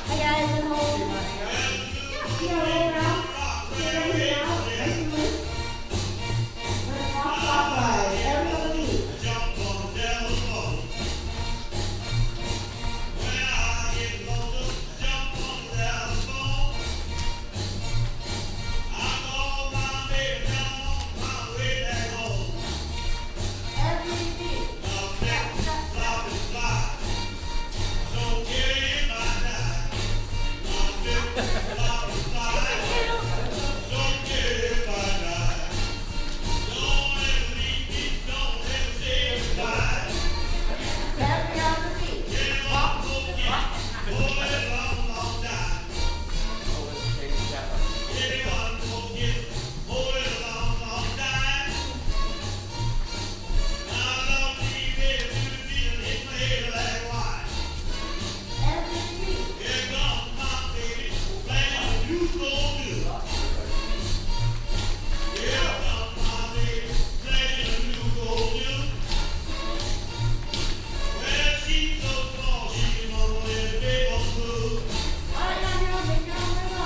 Hi guys, at home. Yeah, roll around. Sit down here now. Nice and loose. Let's walk clockwise. Every other beat. Every beat. Step, step, step. Every other beat. Walk, walk. Every beat. All right, now you're on, make your own rhythm.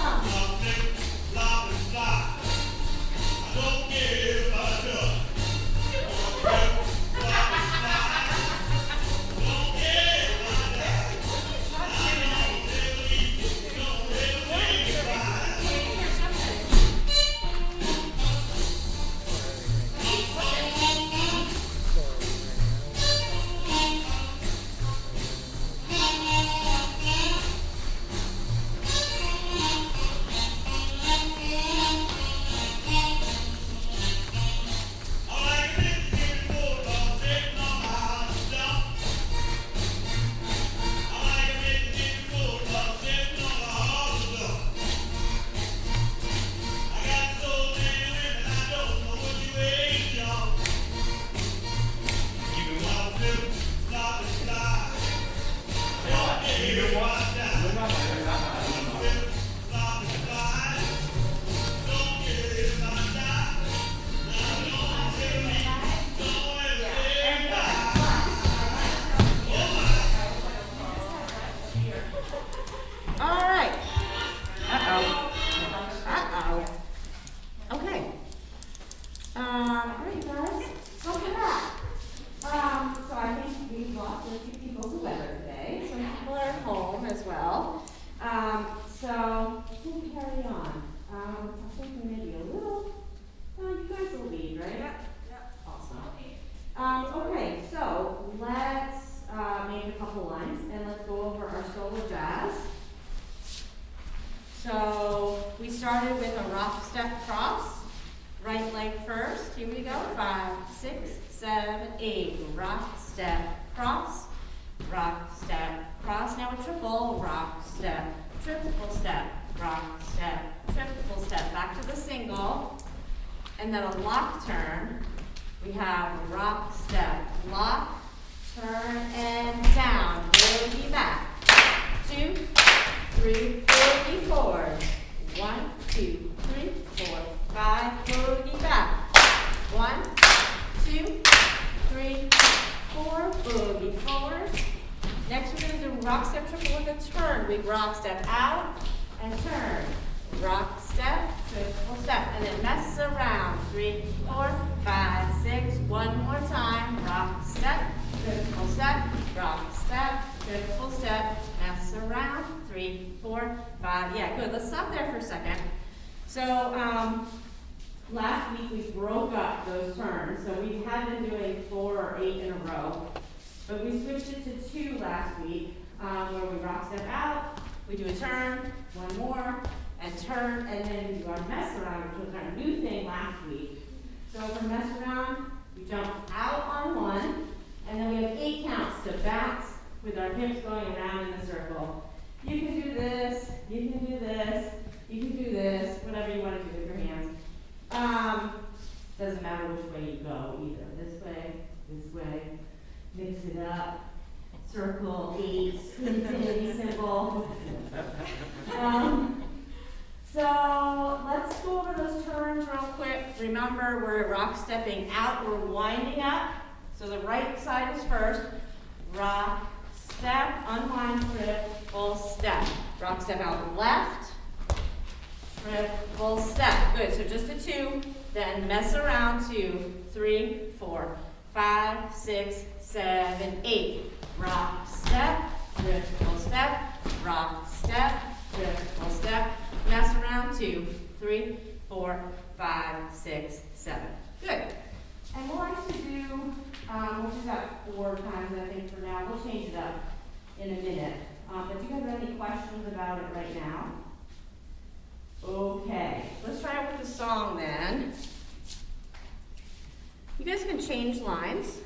All right. Uh-oh. Uh-oh. Okay. All right, you guys. Welcome back. So I think we've lost a few people to weather today. Some people are at home as well. So we'll carry on. I think we may be a little, you guys will lead, right? Yep. Awesome. Okay, so let's make a couple lines and let's go over our solo jazz. So we started with a rock step cross. Right leg first. Here we go. 5, 6, 7, 8. Rock step cross. Rock step cross. Now a triple. Rock step. Triple step. Rock step. Triple step. Back to the single. And then a lock turn. We have rock step. Lock. Turn and down. Boogie back. 2, 3, boogie forward. 1, 2, 3, 4, 5. Boogie back. 1, 2, 3, 4. Boogie forward. Next, we're going to do rock step triple with a turn. We rock step out and turn. Rock step, triple step, and then mess around. 3, 4, 5, 6. One more time. Rock step, triple step, rock step, triple step, mess around. 3, 4, 5. Yeah, good. Let's stop there for a second. So, last week we broke up those turns. So we had been doing 4 or 8 in a row, but we switched it to 2 last week, where we rock step out, we do a turn, one more, and turn, and then we do our mess around, which was our new thing last week. So for mess around, we jump out on 1, and then we have 8 counts to bounce with our hips going around in the circle. You can do this, you can do this, you can do this, whatever you want to do with your hands. Doesn't matter which way you go either. This way, mix it up. Circle, 8, infinity symbol. So let's go over those turns real quick. Remember, we're rock stepping out, we're winding up. So the right side is first. Rock, step, unwind, triple step. Rock step out left. Triple step. Good. So just the two. Then mess around. 2, 3, 4, 5, 6, 7, 8. Rock step. Triple step. Rock step. Triple step. Mess around. 2, 3, 4, 5, 6, 7. Good. And we'll actually do, we'll do that 4 times, I think, for now. We'll change it up in a minute. But do you guys have any questions about it right now? Okay. Let's try it with the song then. You guys can change lines.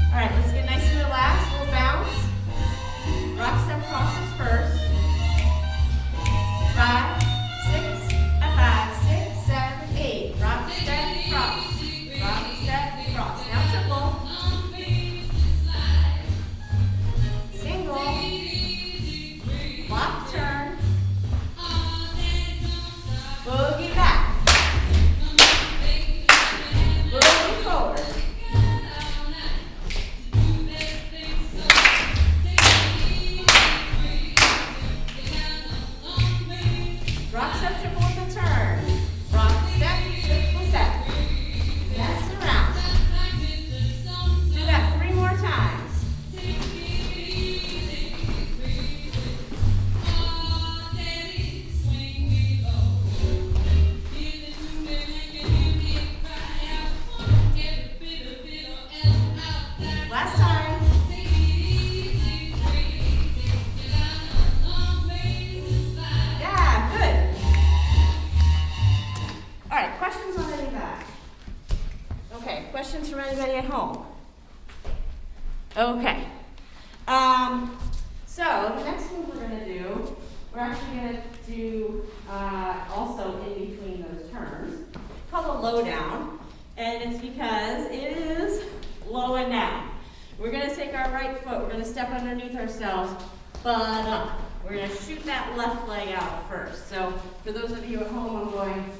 All right, let's get nice and relaxed. We'll bounce. Rock step crosses first. 5, 6, 5, 6, 7, 8. Rock step cross. Rock step cross. Now triple. Single. Lock turn. Boogie back. Boogie forward. Rock step, triple with the turn. Rock step, triple step. Mess around. Do that 3 more times. Last time. Yeah, good. All right, questions on any of that? Okay, questions from anybody at home? Okay. So the next thing we're going to do, we're actually going to do also in between those turns, called a low down, and it's because it is low and down. We're going to take our right foot, we're going to step underneath ourselves, butt up. We're going to shoot that left leg out first. So for those of you at home, I'm going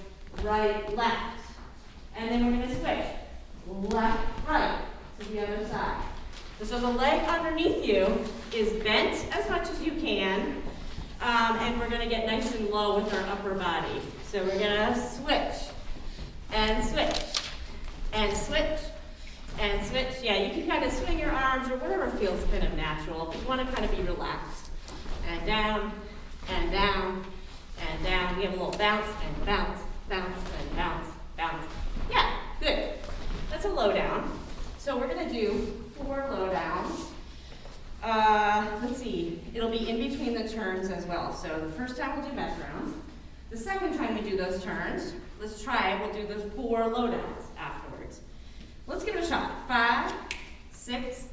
right, left. And then we're going to switch left, right to the other side. So the leg underneath you is bent as much as you can. And we're going to get nice and low with our upper body. So we're going to switch and switch and switch and switch. Yeah, you can kind of swing your arms or whatever feels kind of natural. But you want to kind of be relaxed. And down and down and down. We have a little bounce and bounce, bounce and bounce, bounce. Yeah, good. That's a low down. So we're going to do 4 low downs. Let's see. It'll be in between the turns as well. So the first time we'll do mess rounds. The second time we do those turns, let's try. We'll do the 4 low downs afterwards. Let's give it a shot. 5, 6,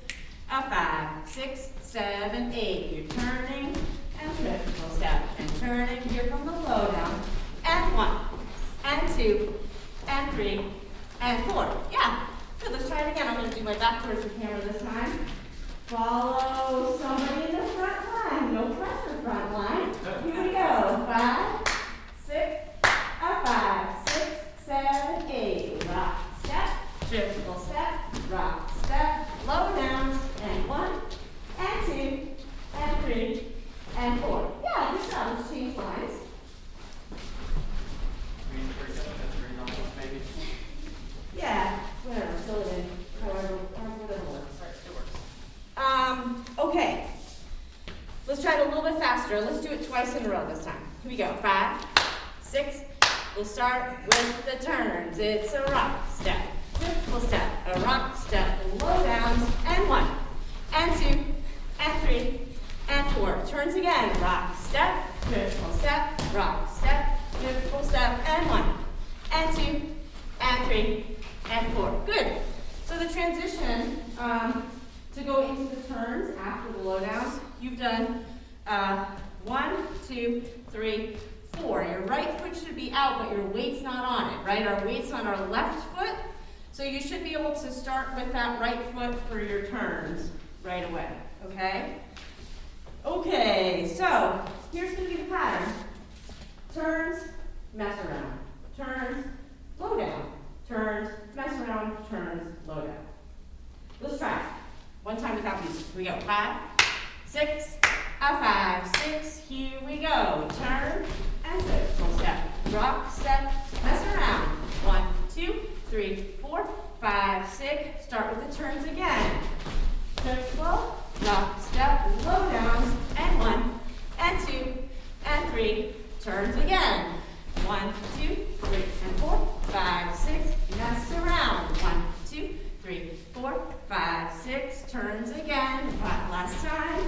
5, 6, 7, 8. You're turning and triple step and turning. Here come the low down. And 1, and 2, and 3, and 4. Yeah. Good. Let's try it again. I'm going to do my back towards the camera this time. Follow somebody in the front line. No pressure, front line. Here we go. 5, 6, 5, 6, 7, 8. Rock step, triple step, rock step, low downs, and 1, and 2, and 3, and 4. Yeah, good job. Let's change lines. Yeah, whatever, fill it in, whatever works. Okay. Let's try it a little bit faster. Let's do it twice in a row this time. Here we go. 5, 6. We'll start with the turns. It's a rock step, triple step, a rock step, low downs, and 1, and 2, and 3, and 4. Turns again. Rock step, triple step, rock step, triple step, and 1, and 2, and 3, and 4. Good. So the transition to go into the turns after the low downs, you've done 1, 2, 3, 4. Your right foot should be out, but your weight's not on it, right? Our weight's on our left foot, so you should be able to start with that right foot for your turns right away, okay? Okay, so here's going to be the pattern. mess around, turns, low down, turns, mess around, turns, low down. Let's try it. One time without music. Here we go. 5, 6, a 5, 6. Here we go. Turn and circle step. Rock, step, mess around. 1, 2, 3, 4, 5, 6. Start with the turns again. Circle, rock, step, low downs, and 1, and 2, and 3. Turns again. 1, 2, 3, and 4, 5, 6. Mess around. 1, 2, 3, 4, 5, 6. Turns again. Last time.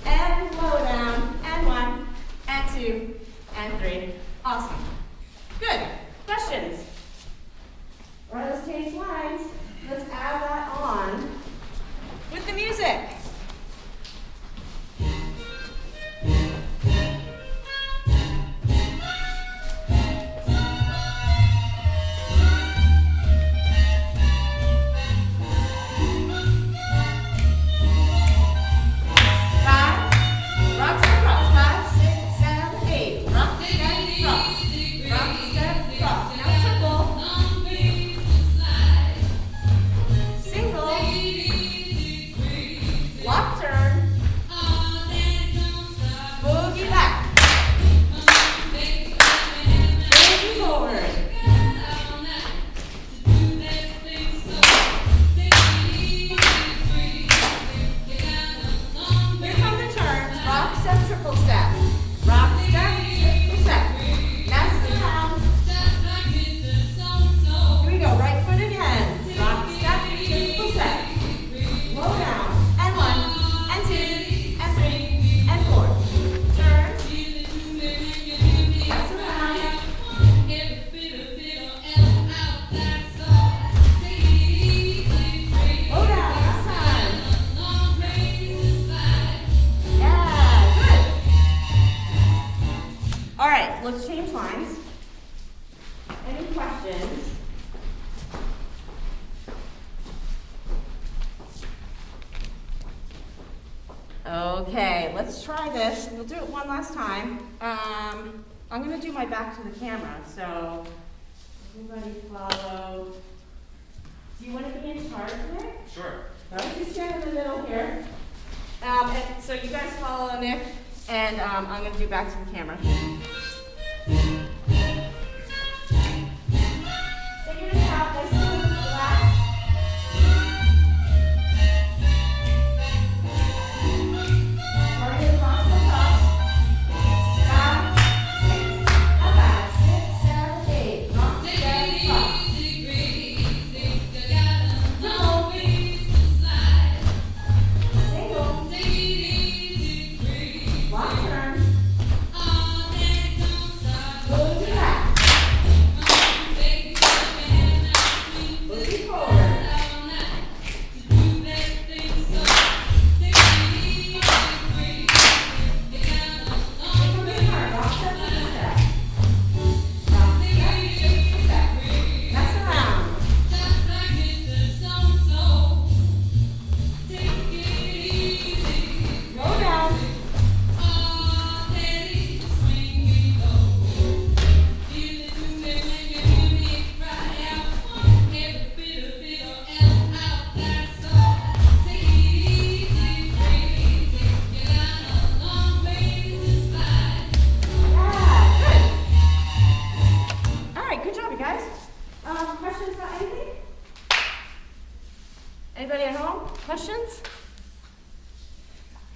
And low down. And 1, and 2, and 3. Awesome. Good. Questions? All right, let's change lines. Let's add that on with the music. Let's change lines. Any questions? Okay, let's try this. We'll do it one last time. I'm going to do my back to the camera, so everybody follow. Do you want to be in charge Nick? Sure. Why don't you stand in the middle here? And so you guys follow Nick, and I'm going to do back to the camera. So you're going to count this to the left. Starting across the top. 5, 6, 5, 6, 7, 8. Rock, step, cross. Single. Lock turn. Boogie back. Boogie forward. Single guitar. Rock, step, triple step. Rock, step, triple step. Mess around. Slow down. Yeah, good. All right, good job, you guys. Questions about anything? Anybody at home? Questions?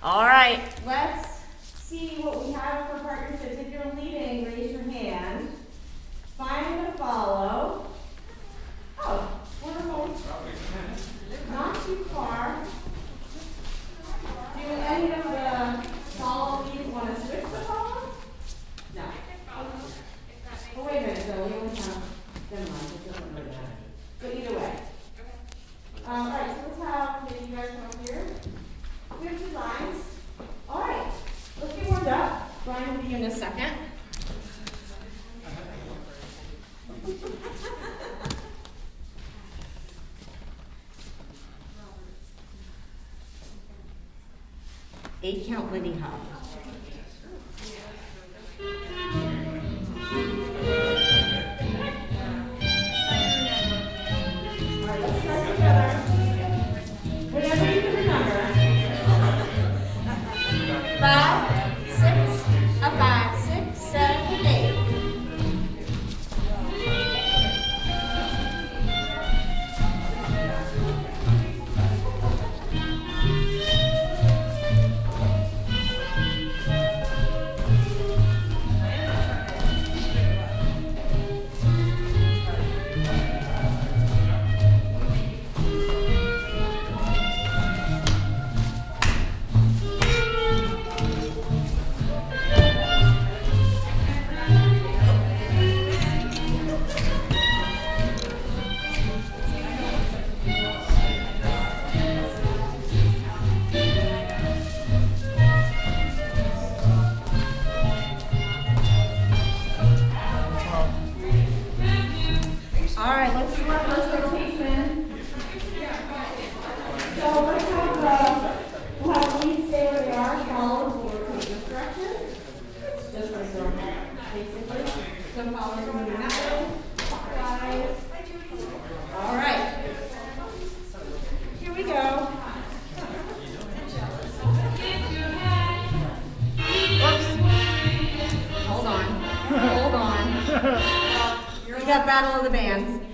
All right, let's see what we have for partnerships. If you're leading, raise your hand. Find and follow. Oh, wonderful. Not too far. Do any of the follow leads want to switch to follow? No. Oh, wait a minute, though. We only have, never mind, it doesn't really matter. But either way. All right, so let's have, maybe you guys come up here. We have 2 lines. All right, let's get warmed up. Brian will be in a second. Eight count Lindy Hop. basically. So follow the method, clockwise. All right. Here we go. Hold on. Hold on. We got Battle of the Bands.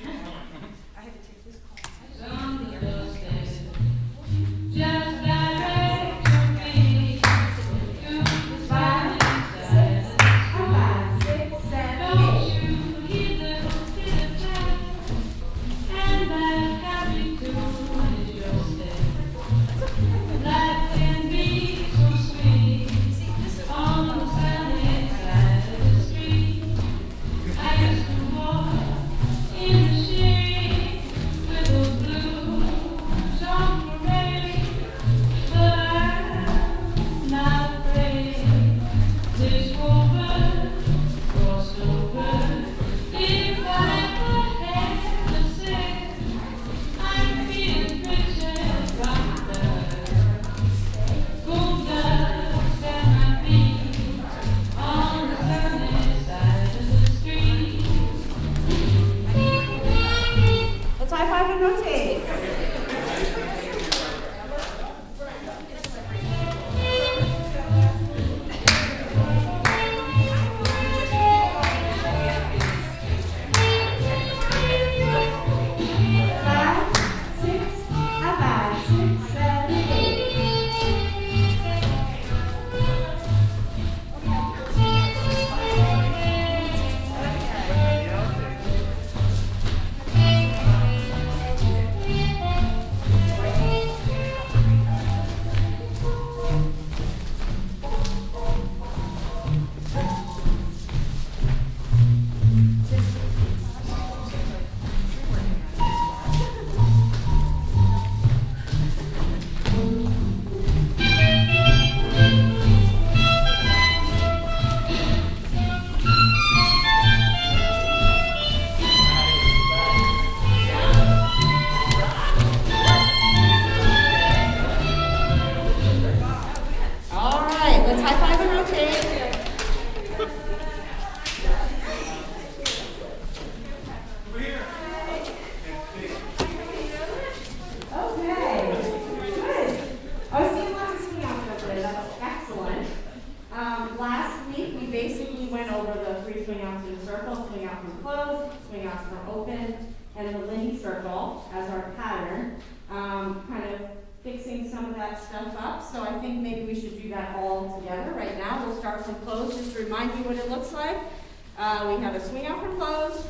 We have a swing out from close.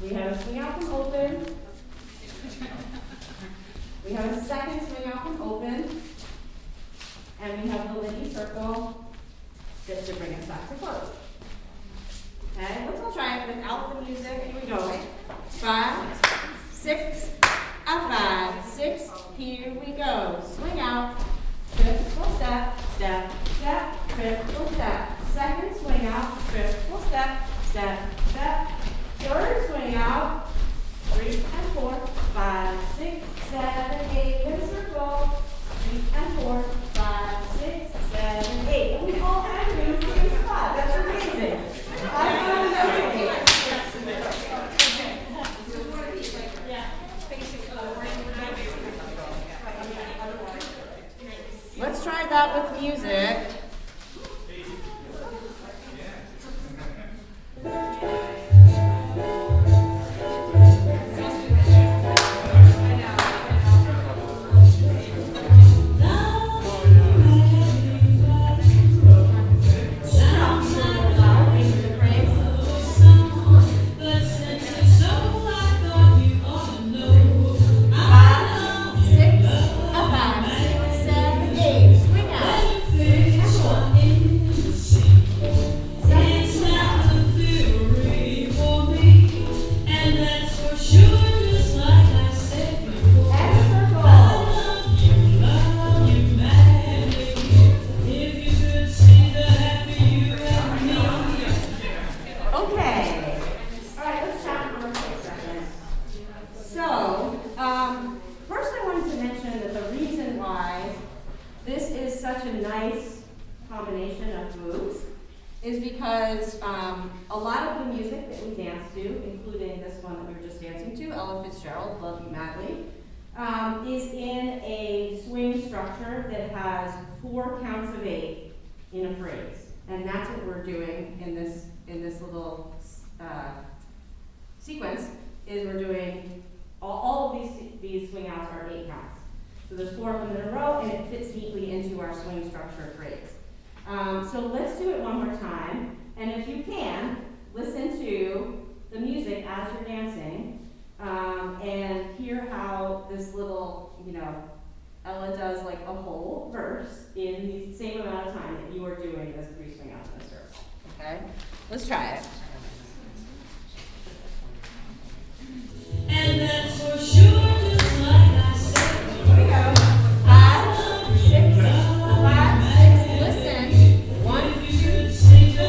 We have a swing out from open. We have a second swing out from open. And we have the Lindy circle just to bring us back to close. Okay, let's all try it without the music. Here we go. 5, 6, a 5, 6. Here we go. Swing out. Triple step, step, step, triple step. Second swing out, triple step, step, step. Third swing out, 3 and 4, 5, 6, 7, 8. In a circle, 3 and 4, 5, 6, 7, 8. And we all have to do the same spot. That's amazing. I found that Let's try that with music. is because a lot of the music that we dance to, including this one that we were just dancing to, Ella Fitzgerald, Love You Madly, is in a swing structure that has 4 counts of 8 in a phrase. And that's what we're doing in this little sequence, is we're doing all of these swing outs are 8 counts. So there's 4 of them in a row, and it fits neatly into our swing structure phrase. So let's do it one more time, and if you can, listen to the music as you're dancing, and hear how this little, Ella does like a whole verse in the same amount of time that you are doing this 3 swing outs in a circle. Okay? Let's try it. And that's for sure, just like I said. Here we go. 5, 6, 5, 6. Listen. 1, 2, 3, 4.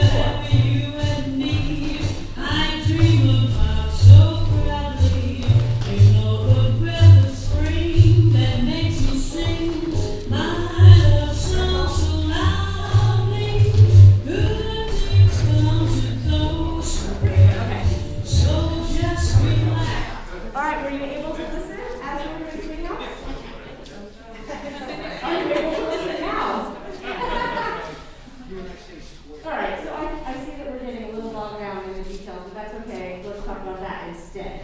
You and me, I dream about so proudly. You know the breath of spring that makes me sing my love song so loudly. Good things come to those who wait. Okay. So just relax. All right, were you able to listen as we were doing swing outs? Are you able to listen now? All right, so I see that we're getting a little bogged down in the details, but that's okay. Let's talk about that instead.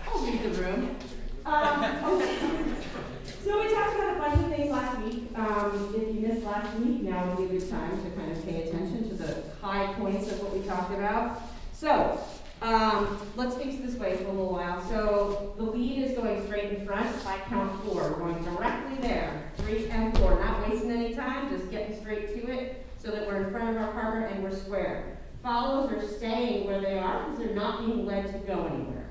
I'll read the room. Okay. So we talked about a bunch of things last week. If you missed last week, now would be a good time to kind of pay attention to the high points of what we talked about. So let's face this way for a little while. So the lead is going straight in front by count 4. We're going directly there, 3 and 4. Not wasting any time, just getting straight to it so that we're in front of our partner and we're square. Follows are staying where they are because they're not being led to go anywhere.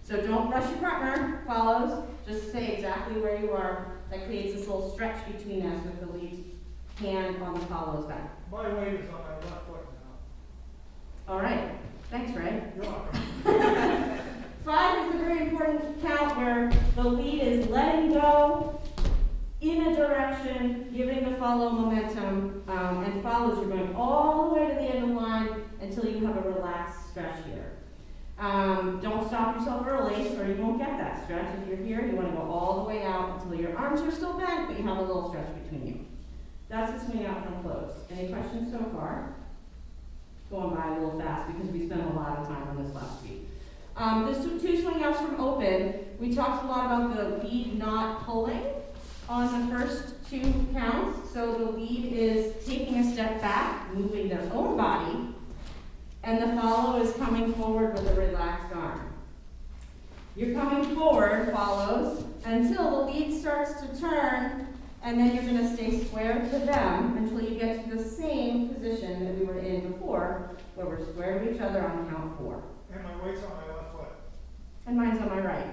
So don't rush your partner. Follows, just stay exactly where you are. That creates this little stretch between us with the lead hand on the follows back. My weight is on my left foot now. All right. Thanks, Ray. You're welcome. 5 is a very important count where the lead is letting go in a direction, giving the follow momentum, and follows you're going all the way to the end of the line until you have a relaxed stretch here. Don't stop yourself early or you won't get that stretch. If you're here, you want to go all the way out until your arms are still bent, but you have a little stretch between you. That's the swing out from close. Any questions so far? Going by a little fast because we spent a lot of time on this last week. There's 2 swing outs from open. We talked a lot about the lead not pulling on the first 2 counts. So the lead is taking a step back, moving their own body, and the follow is coming forward with a relaxed arm. You're coming forward, follows, until the lead starts to turn, and then you're going to stay square to them until you get to the same position that we were in before, where we're square to each other on count 4. And my weight's on my left foot. And mine's on my right.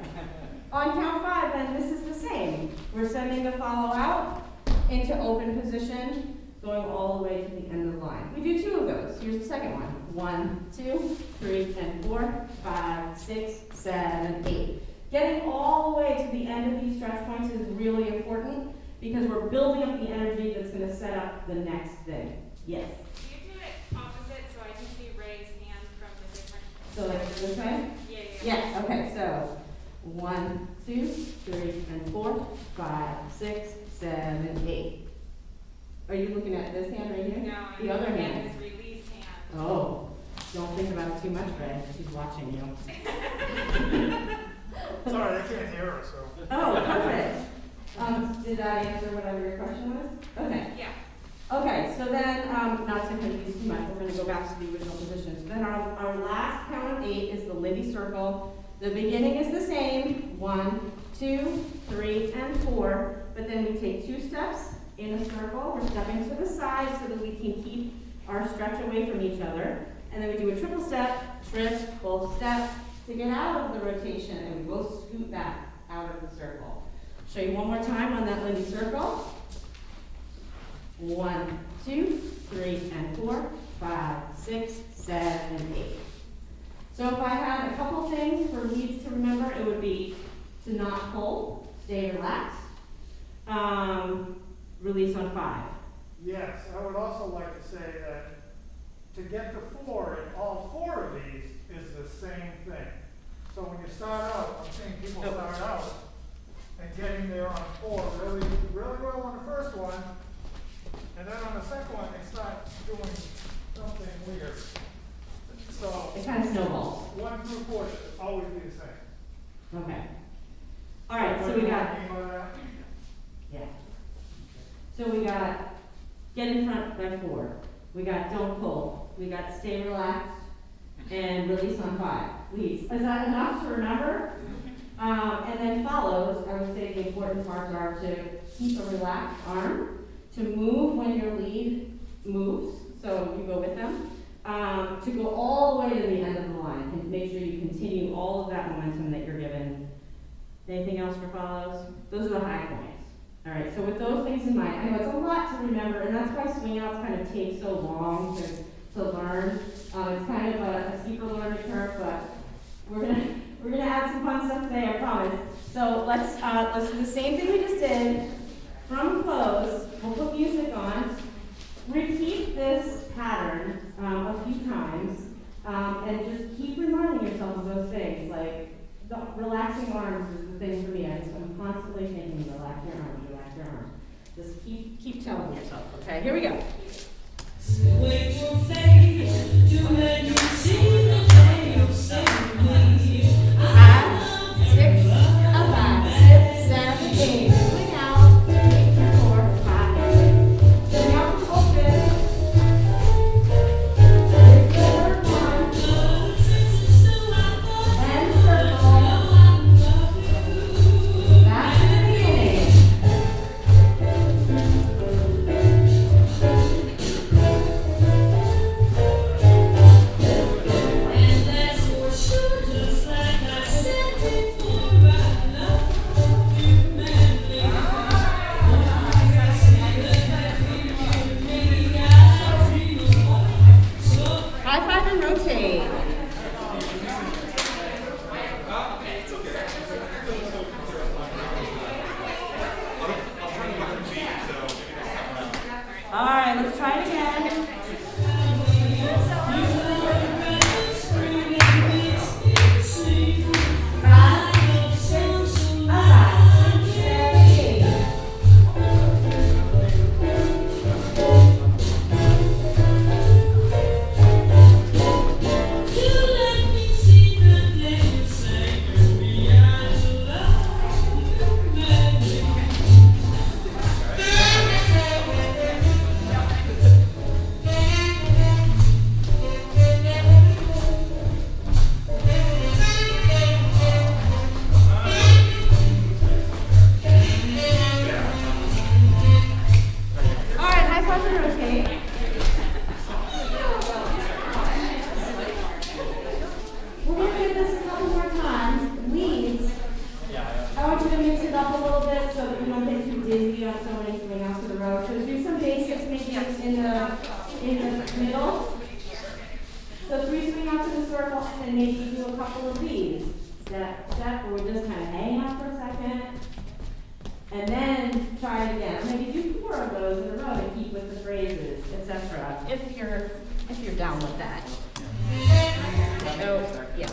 On count 5, then, this is the same. We're sending the follow out into open position, going all the way to the end of the line. We do 2 of those. Here's the second one. 1, 2, 3, and 4, 5, 6, 7, 8. Getting all the way to the end of these stretch points is really important because we're building up the energy that's going to set up the next thing. Yes? Can you do it opposite so I can see Ray's hand from the different? So like this way? Yeah. Yes, okay, so 1, 2, 3, and 4, 5, 6, 7, 8. Are you looking at this hand right here? No, The other I'm hand. his release hand. Oh, don't think about it too much, Ray. She's watching you. It's all right, I can't hear her, so. Oh, perfect. Did that answer whatever your question was? Okay. Yeah. Okay, so then, not to confuse too much, we're going to go back to the original position. So then our last count of 8 is the Lindy circle. The beginning is the same, 1, 2, 3, and 4, but then we take 2 steps in a circle. We're stepping to the side so that we can keep our stretch away from each other. And then we do a triple step, trip, both steps to get out of the rotation, and we both scoot back out of the circle. Show you one more time on that Lindy circle. 1, 2, 3, and 4, 5, 6, 7, and 8. So if I had a couple things for leads to remember, it would be to not pull, stay relaxed, release on 5. Yes, I would also like to say that to get to 4 in all 4 of these is the same thing. So when you start out, I'm seeing people start out and getting there on 4 really, really well on the first one, and then on the second one, they start doing something weird. So It kind of snowballs. 1 through 4 should always be the same. Okay. All right, so we got, What do you mean by that? yeah. So we got get in front by 4. We got don't pull. We got stay relaxed and release on 5. Leads. Is that enough to remember? And then follows, I would say the important parts are to keep a relaxed arm, to move when your lead moves, so you go with them, to go all the way to the end of the line and make sure you continue all of that momentum that you're given. Anything else for follows? Those are the high points. All right, so with those things in mind, I know it's a lot to remember, and that's why swing outs kind of take so long to learn. It's kind of a steeper learning curve, but we're gonna add some fun stuff today, I promise. So let's do the same thing we just did. From close, we'll put music on. Repeat this pattern a few times, and just keep reminding yourself of those things. Like the relaxing arms is the thing for me. I'm constantly thinking, relax your arms, relax your arms. Just keep telling yourself. Okay, here we go. Wait for fate to let you see the day of safety. 5, 6, 5, 7, 8. Swing out. 8, 4, 5. Swing out to open. Here's the third one. And circle. Back to the beginning. And that's for sure, just like I said before, I love you madly. I see the happy me, I dream of so High five and rotate. All right, let's try it again. 5, 6, 5, 7, 8. you let me see the day you sang to me, I love you madly. All right, high five and rotate. We're gonna do this a couple more times. Leads. I want you to mix it up a little bit so that you don't get too dizzy on so many swing outs to the row. So do some basics, maybe in the middle. So 3 swing outs in a circle, and then maybe do a couple of these. Step, step, where we just kind of hang out for a second. And then try it again. Maybe do 4 of those in a row to keep with the phrases, etc. If you're down with that. So yeah.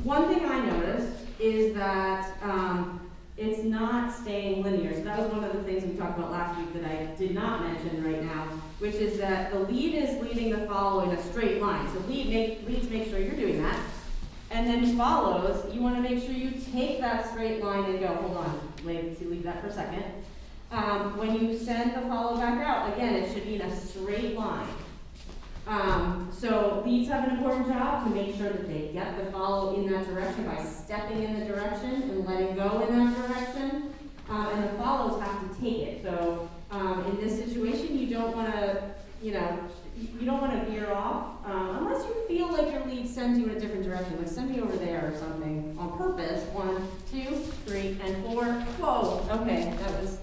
one thing I noticed is that it's not staying linear. So that was one of the things we talked about last week that I did not mention right now, which is that the lead is leading the follow in a straight line. So leads make sure you're doing that. And then follows, you want to make sure you take that straight line and go, hold on, leave that for a second. When you send the follow back out, again, it should be in a straight line. So leads have an important job to make sure that they get the follow in that direction by stepping in the direction and letting go in that direction. And the follows have to take it. So in this situation, you don't want to, you don't want to veer off unless you feel like your lead sends you in a different direction. Like send me over there or something on purpose. 1, 2, 3, and 4. Whoa. Okay, that was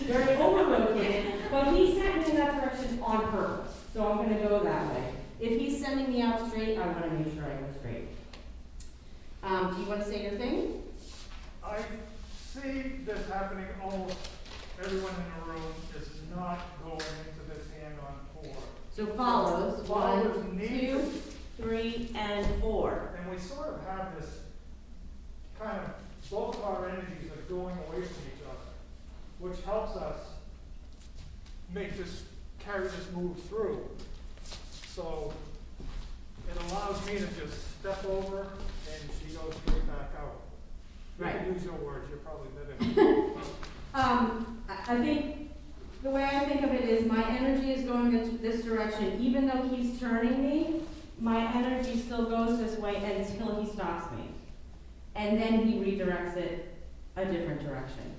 very over rotated. But he sent me in that direction on purpose. So I'm going to go that way. If he's sending me out straight, I want to make sure I go straight. Do you want to say your thing? I see this happening almost everyone in the room is not going into this hand on 4. So follows. Follows 1, need 2, 3, and 4. And we sort of have this kind of, both of our energies are going away from each other, which helps us carry this move through. So it allows me to just step over and she goes straight back out. Right. You can use your words, you're probably better. I think the way I think of it is my energy is going in this direction. Even though he's turning me, my energy still goes this way until he stops me. And then he redirects it a different direction.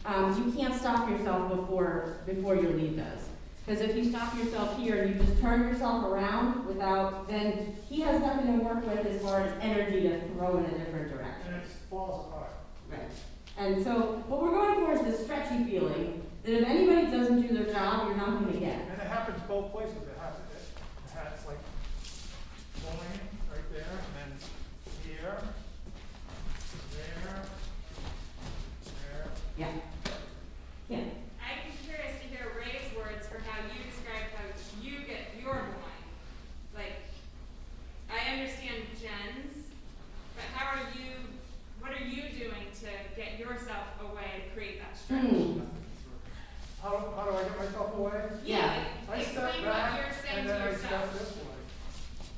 You can't stop yourself before your lead does. Because if you stop yourself here and you just turn yourself around then he has nothing to work with as far as energy to throw in a different direction. And it falls apart. Right. And so what we're going for is this stretchy feeling that if anybody doesn't do their job, you're not going to get. And it happens both places. It has like going right there, and then here, there. Yeah. Yeah. I'd be curious to hear Ray's words for how you describe how you get your line. Like, I understand Jen's, but what are you doing to get yourself away to create that stretch? How do I get myself away? Yeah. I step Explain what back you're saying and to then I yourself. step this way.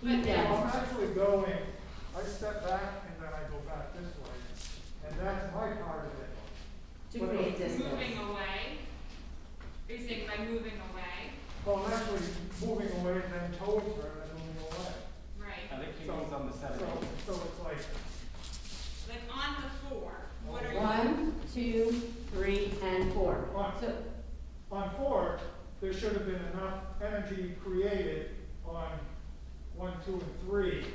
But Yeah. So I'm actually going, I step back and then I go back this way. And that's my part of it. To create distance. moving away. Are you saying by moving away? Well, I'm actually moving away and then towards her and then moving away. Right. I think he means on the 7. So it's like, Like on the 4, what are you? 1, 2, 3, and 4. So, on 4, there should have been enough energy created on 1, 2, and 3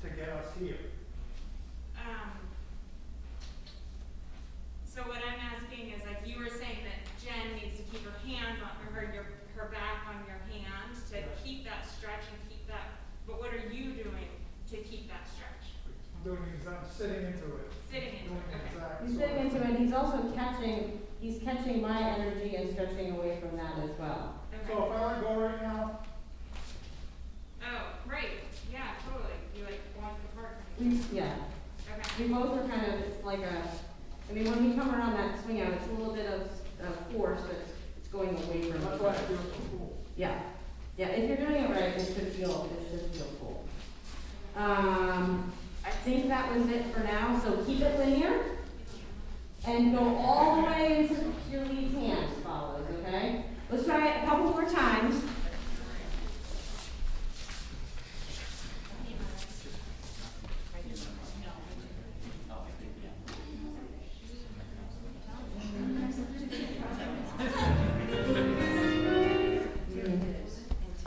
to get us here. So what I'm asking is, like, you were saying that Jen needs to keep her hand on, or her back on your hand to keep that stretch and keep that, but what are you doing to keep that stretch? I'm doing these, I'm sitting into it. Sitting into it, Doing okay. exact he's sort sitting of into thing. it, he's also catching my energy and stretching away from that as well. Okay. So if I were to go right now, Oh, right, yeah, totally, you like walk apart from each Yeah. other. Okay. We both are kind of, it's like when we come around that swing out, it's a little bit of force, but it's going away from that's each why I other. feel so cool. Yeah. Yeah, if you're doing it right, it should feel cool. I think that was it for now, so keep it linear and go all the way into your lead's hands follows, okay? Let's try it a couple more times.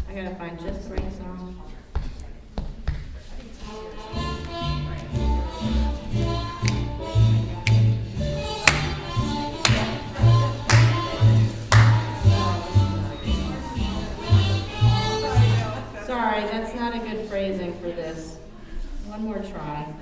I gotta find just the right song. Sorry, that's not a good phrasing for this. One more try.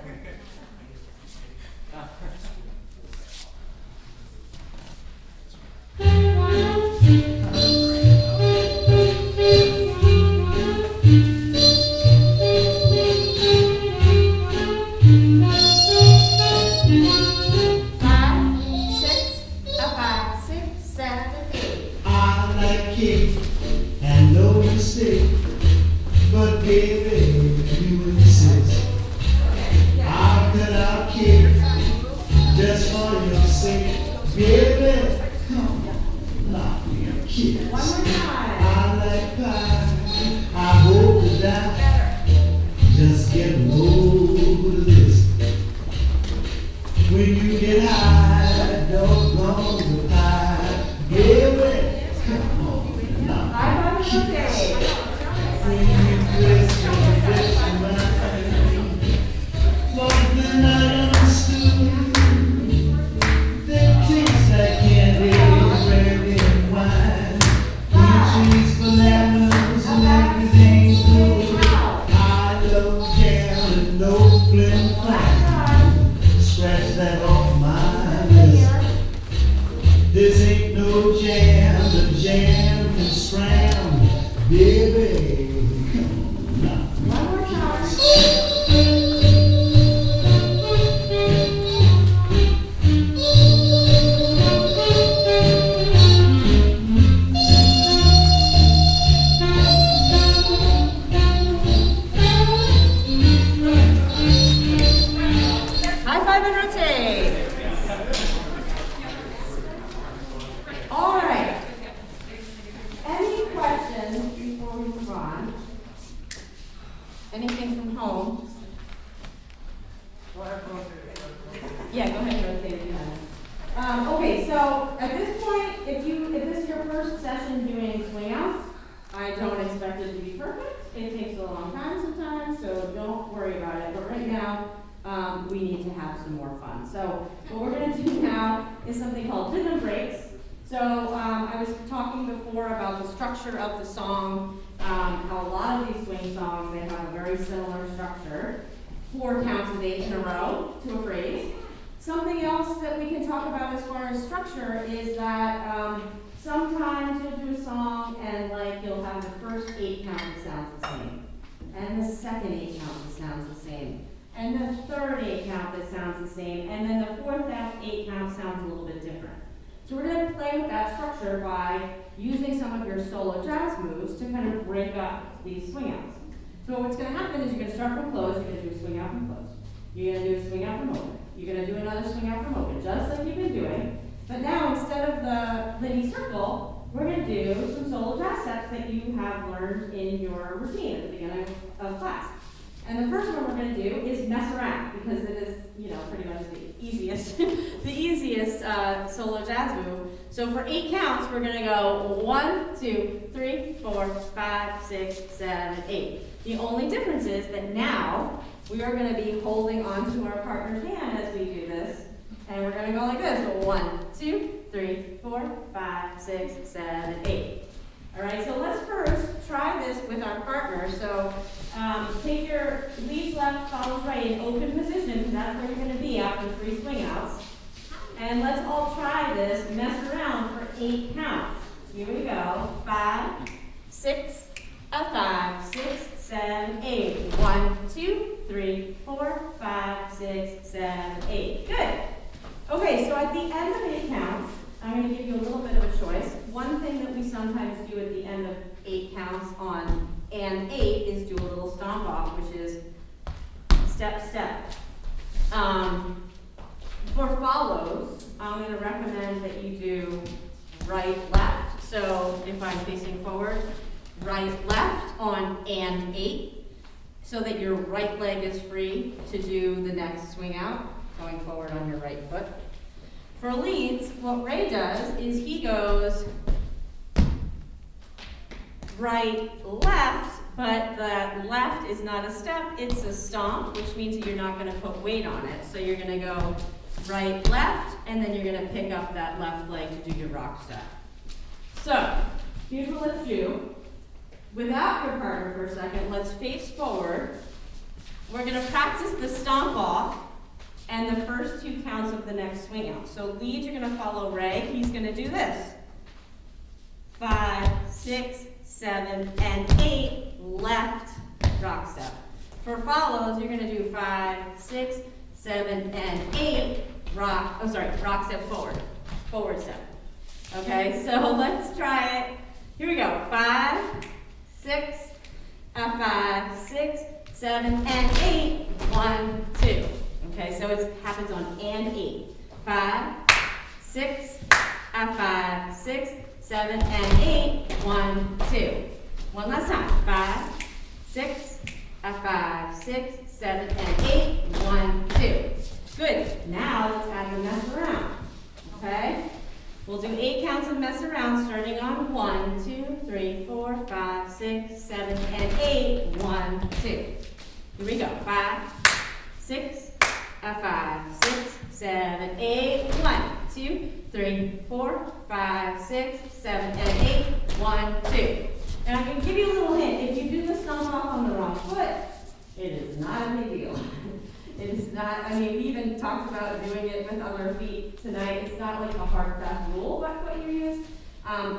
kick, just for your sake, baby. Come on, knock me a kiss. One more time. I like pie, I hope to die. Just get low with this. When you get high, don't go to pie, baby. Come on, knock High me a five kiss. birthday. When you kiss me, that's mine. Lord, then I understood that tastes like candy, brandy, and wine. Peaches, bananas, and everything's good. I love jam and no flim flam. Scratch that off my list. This ain't no jam, the jam is scram, baby. Come on, now. One more time. High five and rotate. All right. Any questions before we move on? Anything from home? Go ahead, rotate. Yeah, go ahead and rotate if you have. Okay, so at this point, if this is your first session doing swing outs, I don't expect it to be perfect. It takes a long time sometimes, so don't worry about it. But right now, we need to have some more fun. So what we're going to do now is something called rhythm breaks. So I was talking before about the structure of the song, how a lot of these swing songs, they have a very similar structure. 4 counts of 8 in a row to a phrase. Something else that we can talk about as far as structure is that sometimes you'll do a song and like you'll have the first 8 count that sounds the same, and the second 8 count that sounds the same, and the third 8 count that sounds the same, and then the fourth 8 count sounds a little bit different. So we're going to play with that structure by using some of your solo jazz moves to kind of break up these swing outs. So what's going to happen is you're going to start from close, you're going to do a swing out from close. You're going to do a swing out from open. You're going to do another swing out from open, just like you've been doing. But now instead of the mini circle, we're going to do some solo jazz steps that you have learned in your routine at the beginning of class. And the first one we're going to do is mess around, because it is, pretty much the easiest, solo jazz move. So for 8 counts, we're going to go 1, 2, 3, 4, 5, 6, 7, 8. The only difference is that now we are going to be holding onto our partner's hand as we do this, and we're going to go like this. So 1, 2, 3, 4, 5, 6, 7, 8. All right, so let's first try this with our partner. So take your leads left, follows right in open position, because that's where you're going to be after 3 swing outs. And let's all try this, mess around for 8 counts. Here we go. 5, 6, 5, 6, 7, 8. 1, 2, 3, 4, 5, 6, 7, 8. Good. Okay, so at the end of 8 counts, I'm going to give you a little bit of a choice. One thing that we sometimes do at the end of 8 counts on and 8 is do a little stomp off, which is step, step. For follows, I'm going to recommend that you do right, left. So if I'm facing forward, right, left on and 8, so that your right leg is free to do the next swing out, going forward on your right foot. For leads, what Ray does is he goes right, left, but that left is not a step, it's a stomp, which means that you're not going to put weight on it. So you're going to go right, left, and then you're going to pick up that left leg to do your rock step. So here's what let's do. Without your partner for a second, let's face forward. We're going to practice the stomp off and the first 2 counts of the next swing out. So leads, you're going to follow Ray. He's going to do this. 5, 6, 7, and 8, left rock step. For follows, you're going to do 5, 6, 7, and 8, rock step forward. Forward step. Okay, so let's try it. Here we go. 5, 6, 5, 6, 7, and 8. 1, 2. Okay, so it happens on and 8. 5, 6, a 5, 6, 7, and 8. 1, 2. One last time. 5, 6, a 5, 6, 7, and 8. 1, 2. Good. Now let's add the mess around. Okay? We'll do 8 counts of mess around starting on 1, 2, 3, 4, 5, 6, 7, and 8. 1, 2. Here we go. 5, 6, a 5, 6, 7, 8. 1, 2, 3, 4, 5, 6, 7, and 8. 1, 2. And I can give you a little hint. If you do the stomp off on the wrong foot, it is not a big deal. It is not, I mean, we even talked about doing it with other feet tonight. It's not like a hard fast rule about what you use.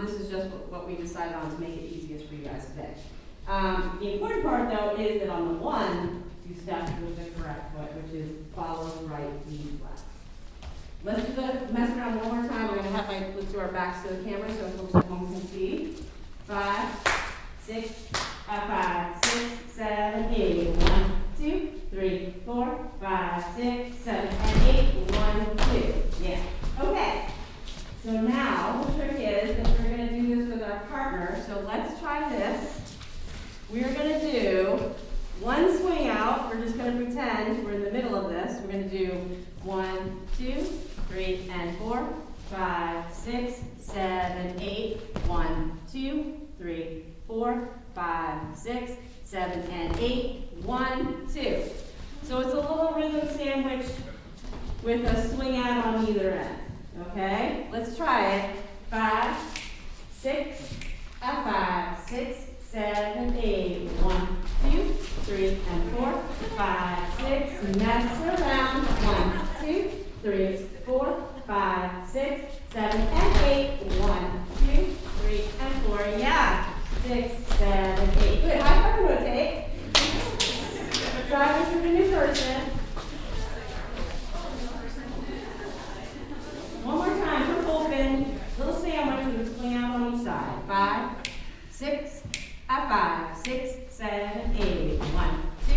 This is just what we decided on to make it easiest for you guys today. The important part though is that on the 1, you step with the correct foot, which is follow right, lead left. Let's do the mess around one more time. We're gonna have let's do our backs to the camera so folks at home can see. 5, 6, 5, 6, 7, 8. 1, 2, 3, 4, 5, 6, 7, and 8. 1, 2. Yeah. Okay. So now the trick is that we're going to do this with our partner. So let's try this. We're going to do one swing out. We're just going to pretend we're in the middle of this. We're going to do 1, 2, 3, and 4, 5, 6, 7, 8. 1, 2, 3, 4, 5, 6, 7, and 8. 1, 2. So it's a little rhythm sandwich with a swing out on either end. Okay? Let's try it. 5, 6, a 5, 6, 7, 8. 1, 2, 3, and 4, 5, 6. Mess around. 1, 2, 3, 4, 5, 6, 7, and 8. 1, 2, 3, and 4. Yeah. 6, 7, 8. Good. High five and rotate. Try this with a new person. One more time. We're open. Little sandwich with a swing out on each side. 5, 6, a 5, 6, 7, 8. 1, 2,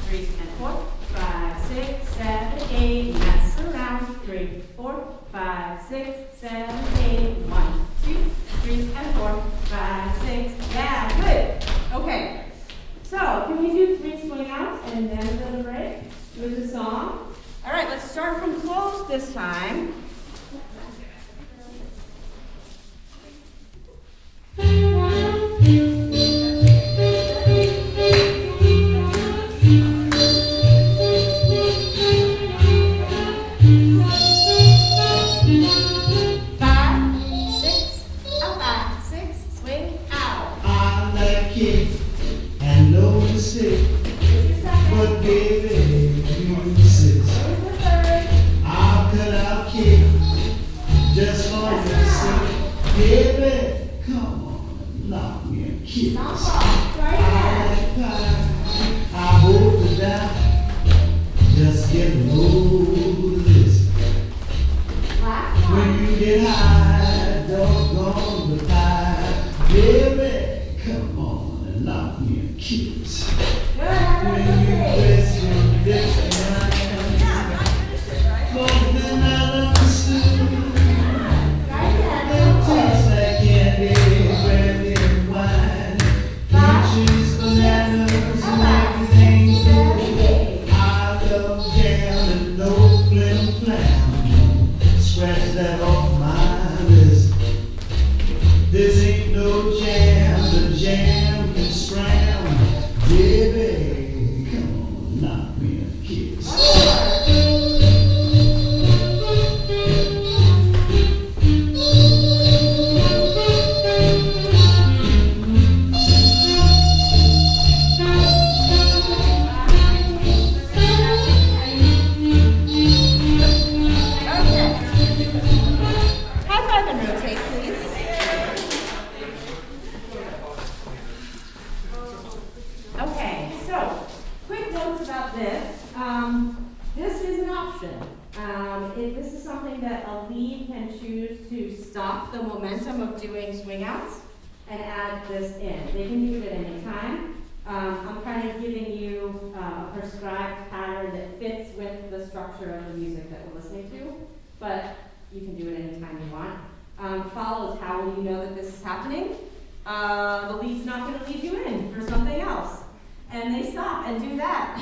3, and 4, 5, 6, 7, 8. Mess around. 3, 4, 5, 6, 7, 8. 1, 2, 3, and 4, 5, 6. Yeah, good. Okay. So, can we do 3 swing outs and then a little break with the song? All right, let's start from close this time. But baby, you insist. I'll cut out kick just for your sake. Baby, come on, knock me a kiss. I hope to die. Just get low this. When you get high, doggone the pie. Baby, come on and knock me a kiss. When you press your lips behind, more than I understood. It tastes like candy, brandy, and wine. Peaches, bananas, and everything good. I love jam and no flim flam. Scratch that off my list. This ain't no jam, the jam can scram. Baby, come on, knock me a kiss. This is something that a lead can choose to stop the momentum of doing swing outs and add this in. They can do it at any time. I'm kind of giving you a prescribed pattern that fits with the structure of the music that we're listening to, but you can do it anytime you want. Follows, how will you know that this is happening? The lead's not going to lead you in for something else. And they stop and do that.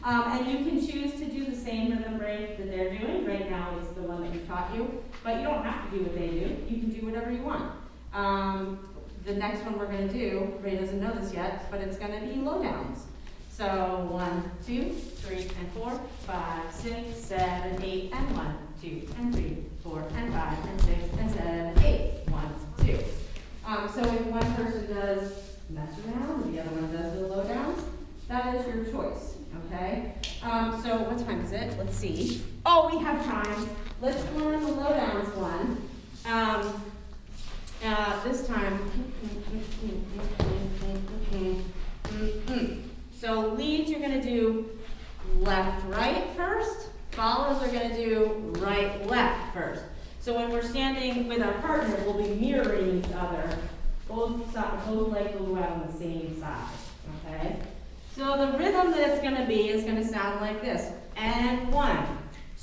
And you can choose to do the same rhythm break that they're doing. Right now it's the one that we taught you, but you don't have to do what they do. You can do whatever you want. The next one we're going to do, Ray doesn't know this yet, but it's going to be lowdowns. So 1, 2, 3, and 4, 5, 6, 7, 8, and 1, 2, and 3, 4, and 5, and 6, and 7, 8. 1, 2. So if one person does mess around, and the other one does the lowdowns, that is your choice. Okay? So what time is it? Let's see. Oh, we have time. Let's learn the lowdowns one. This time. So leads you're going to do left, right first. Follows are going to do right, left first. So when we're standing with our partner, we'll be mirroring each other. Both legs will go out on the same side. Okay? So the rhythm that it's going to be is going to sound like this. And 1,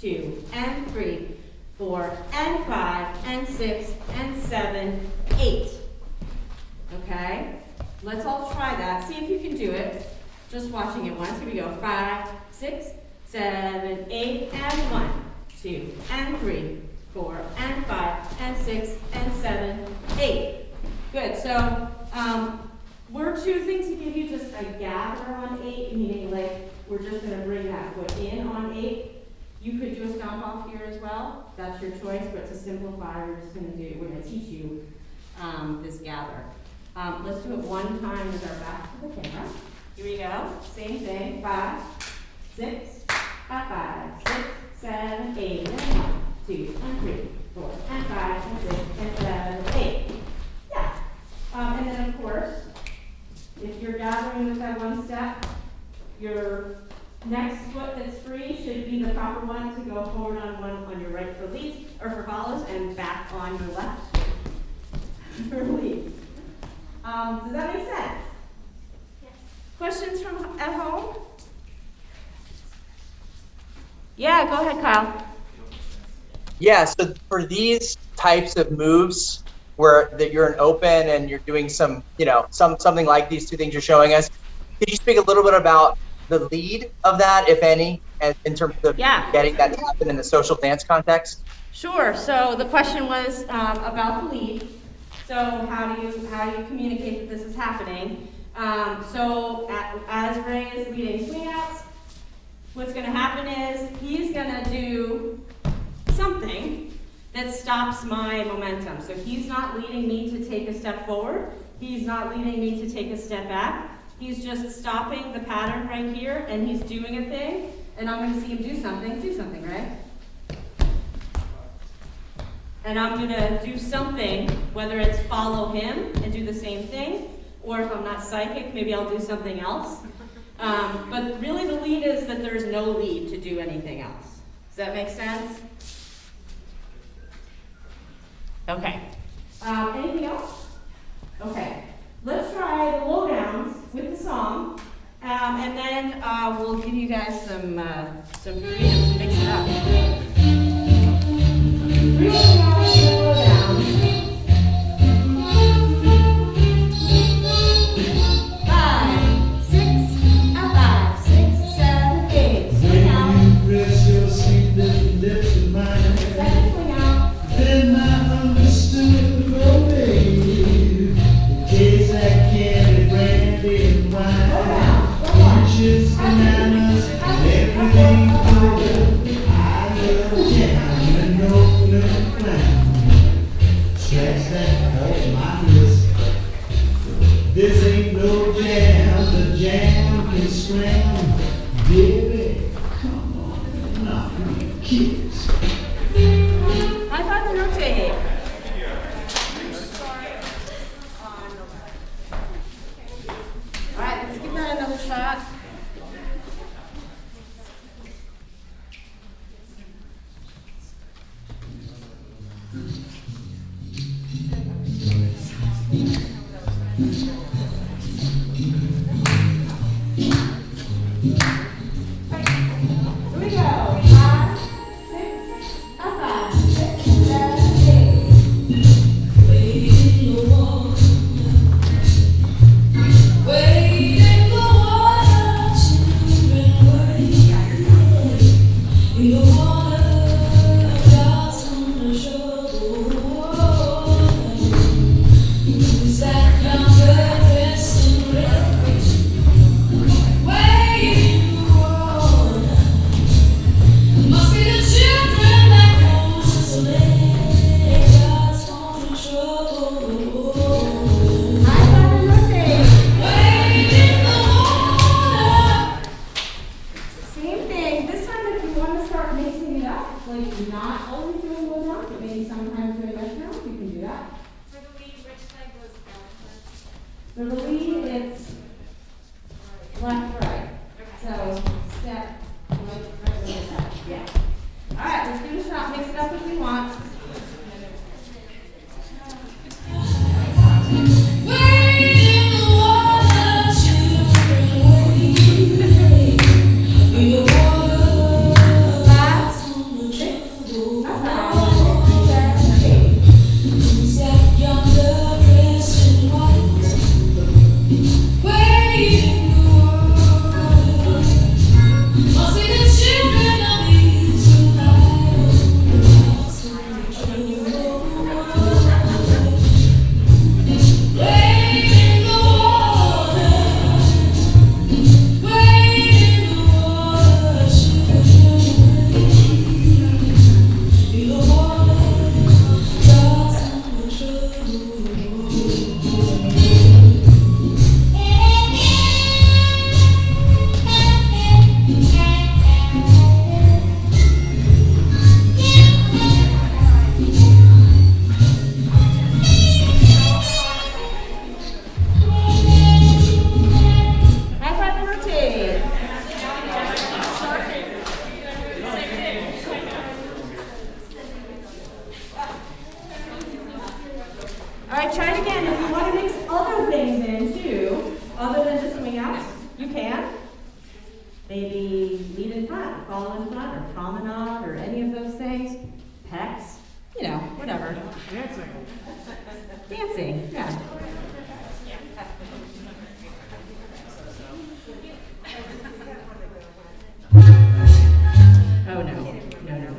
2, and 3, 4, and 5, and 6, and 7, 8. Okay? Let's all try that. See if you can do it. Just watching it once. Here we go. 5, 6, 7, 8, and 1, 2, and 3, 4, and 5, and 6, and 7, 8. Good. So, we're choosing to give you just a gather on 8, meaning like we're just going to bring that foot in on 8. You could do a stomp off here as well. That's your choice, but to simplify, we're going to teach you this gather. Let's do it one time with our back to the camera. Here we go. Same thing. 5, 6, 5, 6, 7, 8, and 1, 2, and 3, 4, and 5, and 6, and 7, 8. Yeah. And then of course, if you're gathering with that one step, your next foot that's free should be the proper one to go forward on your right for leads or for follows and back on your left for leads. Does that make sense? Yes. Questions from at home? Yeah, go ahead, Kyle. Yeah, so for these types of moves where that you're an open and you're doing some, something like these two things you're showing us, could you speak a little bit about the lead of that, if any, and in terms of getting that to happen in the social dance context? Sure. So the question was about the lead. So how do you communicate that this is happening? As Ray is leading swing outs, what's going to happen is he's going to do something that stops my momentum. So he's not leading me to take a step forward. He's not leading me to take a step back. He's just stopping the pattern right here, and he's doing a thing, and I'm going to see him do something, right? And I'm going to do something, whether it's follow him and do the same thing, or if I'm not psychic, maybe I'll do something else. But really the lead is that there's no lead to do anything else. Does that make sense? Okay. Anything else? Okay. Let's try the lowdowns with the song, and then we'll give you guys some freedom to mix it up. 3 lowdowns. 5, 6, and 5, 6, 7, 8. Swing out. Press your sweet little lips to mine. Second swing out. Then I understood, oh baby, in case I can't brandy and wine, peaches, bananas, everything good. I love jam and no clown. Scratch that off my list. This ain't no jam, the jam can scram. Baby, come on, knock me a kiss. High five and rotate. All right, let's give that another shot. So you're not always doing low down, but maybe sometimes doing up down, you can do that. For the lead, which leg goes backwards? For the lead, it's left, right. Okay. So step, right, left. Yeah. All right, let's give it a shot. Mix it up if you want. All right, try it again. If you want to mix other things in too, other than just swing outs, you can. Maybe lead in front, follow in front, or promenade, or any of those things. Pecs, you know, whatever. Dancing. Dancing, yeah. Oh, no, no, no, no.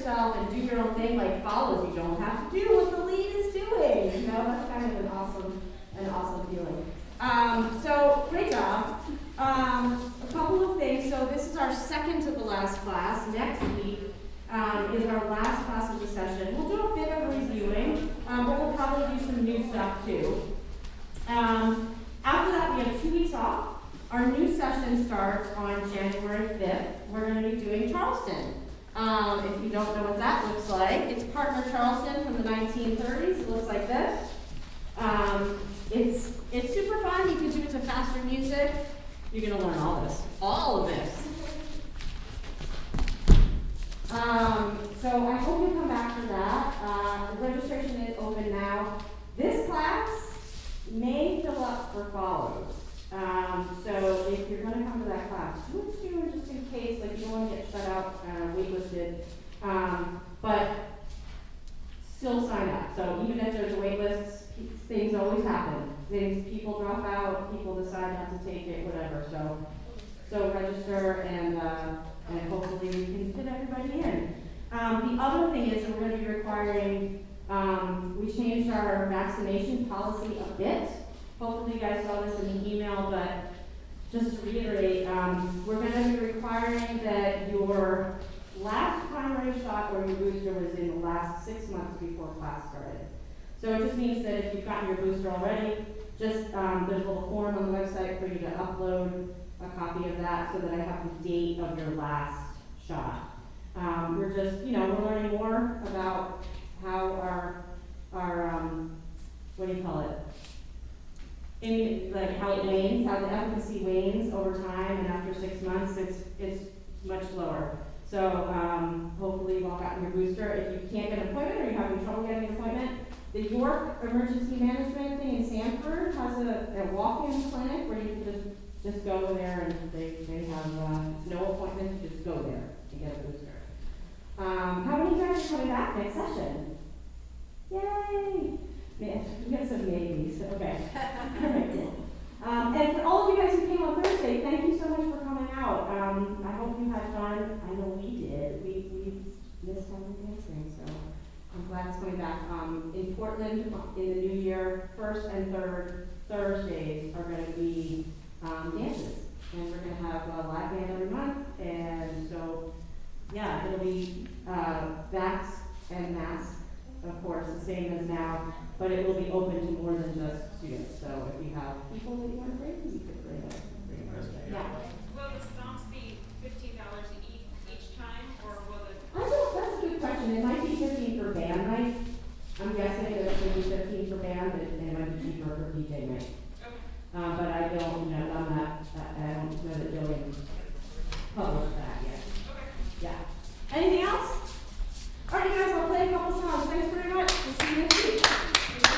yourself and do your own thing, like follows. You don't have to do what the lead is doing. You know, that's kind of an awesome feeling. So great job. A couple of things. So this is our second to the last class. Next week is our last class of the session. We'll do a bit of reviewing, but we'll probably do some new stuff too. After that, we have 2 weeks off. Our new session starts on January 5th. We're going to be doing Charleston. If you don't know what that looks like, it's partner Charleston from the 1930s. It looks like this. It's super fun. You can do it to faster music. You're going to learn all of this. So I hope you come back for that. The registration is open now. This class may fill up for follows. So if you're going to come to that class, do it soon just in case, like you don't want to get shut out, waitlisted. But still sign up. So even if there's a wait list, things always happen. People drop out, people decide not to take it, whatever. So register and hopefully we can fit everybody in. The other thing is that we're going to be requiring, we changed our vaccination policy a bit. Hopefully you guys saw this in the email, but just to reiterate, we're going to be requiring that your last primary shot or your booster was in the last 6 months before class started. So it just means that if you've gotten your booster already, just there's a little form on the website for you to upload a copy of that so that I have the date of your last shot. We're just, we're learning more about how our what do you call it? How it wanes, how the efficacy wanes over time, and after 6 months, it's much lower. So hopefully you've all gotten your booster. If you can't get an appointment or you're having trouble getting an appointment, the York Emergency Management thing in Sanford has a walk-in clinic where you can just go there and they have no appointments, you just go there and get a booster. How many of you guys are coming back next session? Yay! Man, we got some maybes, okay. All right, cool. And for all of you guys who came on Thursday, thank you so much for coming out. I hope you had fun. I know we did. We missed having dancing, so I'm glad it's coming back. In Portland, in the new year, first and third Thursdays are going to be dances. And we're going to have a live band every month. And so, yeah, it'll be vax and mask, of course, the same as now. But it will be open to more than just students. So if you have people that you want to bring, you could bring them. Yeah. Will the stomps be $15 each time, or will it? That's a good question. It might be